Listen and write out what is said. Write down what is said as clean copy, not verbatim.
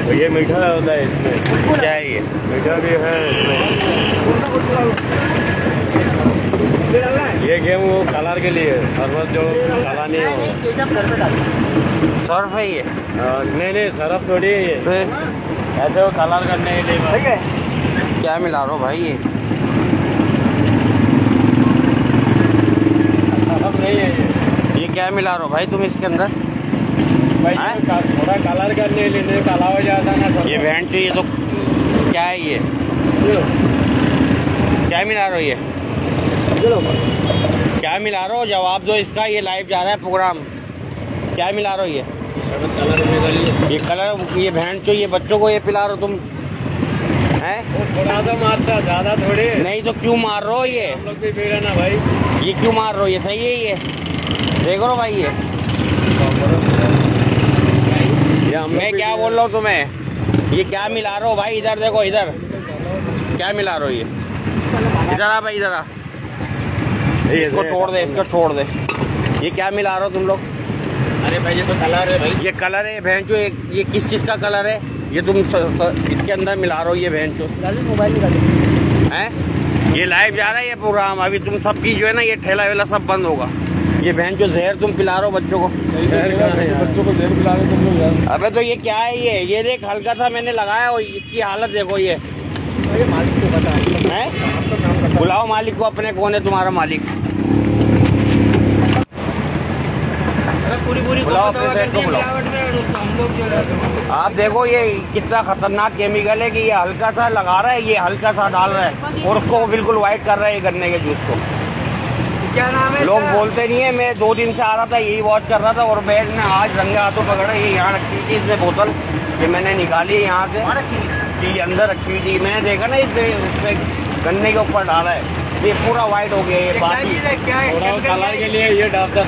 तो ये मीठा होता है इसमें। क्या है ये? मीठा भी है इसमें। ये गेम वो कलर के लिए शरबत जो काला नहीं होगा। सर्फ है ये? नहीं सरफ थोड़ी है ये, ऐसे वो कलर करने के लिए। क्या मिला रहे हो भाई ये? सरफ नहीं है ये क्या मिला रहे हो भाई तुम इसके अंदर? भाई थोड़ा कलर करने के लिए, नहीं काला हो जाता ना। ये बैंड चाहिए तो क्या है ये? क्या मिला रहे हो ये? क्या मिला रहे हो? जवाब दो इसका। ये लाइव जा रहा है प्रोग्राम। क्या मिला रहे हो ये? ये कलर, ये बैंड चाहिए, ये बच्चों को ये पिला रहे हो तुम हैं? थोड़ा सा मारता, ज्यादा थोड़ी। नहीं तो क्यों मार रहे हो ये? हम लोग भी पी रहे ना भाई। ये क्यों मार रहे हो? ये सही है ये? देख रहे हो भाई ये? मैं क्या बोल रहा हूँ तुम्हें? ये क्या मिला रहे हो भाई? इधर देखो, इधर क्या मिला रहे हो ये? इधर आ भाई, इधर आ। इसको छोड़ दे, इसको छोड़ दे। ये क्या मिला रहे हो तुम लोग? अरे भाई ये तो कलर है भाई। ये कलर है बहन चो। ये किस चीज का कलर है? ये तुम इसके अंदर मिला रहे हो ये बहन चो। मोबाइल हैं? ये लाइव जा रहा है ये प्रोग्राम। अभी तुम सबकी जो है ना ये ठेला वेला सब बंद होगा। ये बहन चो जहर तुम पिला रहे हो बच्चों को। बच्चों को जहर पिला रहे तुम लोग यार। अबे तो ये क्या है ये देख, हल्का सा मैंने लगाया और इसकी हालत देखो ये। मालिक को पता है। बुलाओ मालिक को अपने। कौन है तुम्हारा मालिक? पूरी बुलाओ अपने सेठ को बुलाओ। आप देखो ये कितना खतरनाक केमिकल है कि ये हल्का सा लगा रहा है, ये हल्का सा डाल रहा है और उसको बिल्कुल व्हाइट कर रहा है ये गन्ने के जूस को। क्या नाम है? लोग बोलते नहीं है। मैं 2 दिन से आ रहा था, यही वॉच कर रहा था और बैग में आज रंगे हाथों पकड़ा। ये यहाँ रखी थी इसने बोतल, ये मैंने निकाली यहाँ से, ये अंदर रखी थी। मैंने देखा ना इसमें गन्ने के ऊपर डाला है, ये पूरा व्हाइट हो गया। ये बाकी थोड़ा कलर के लिए ये डालता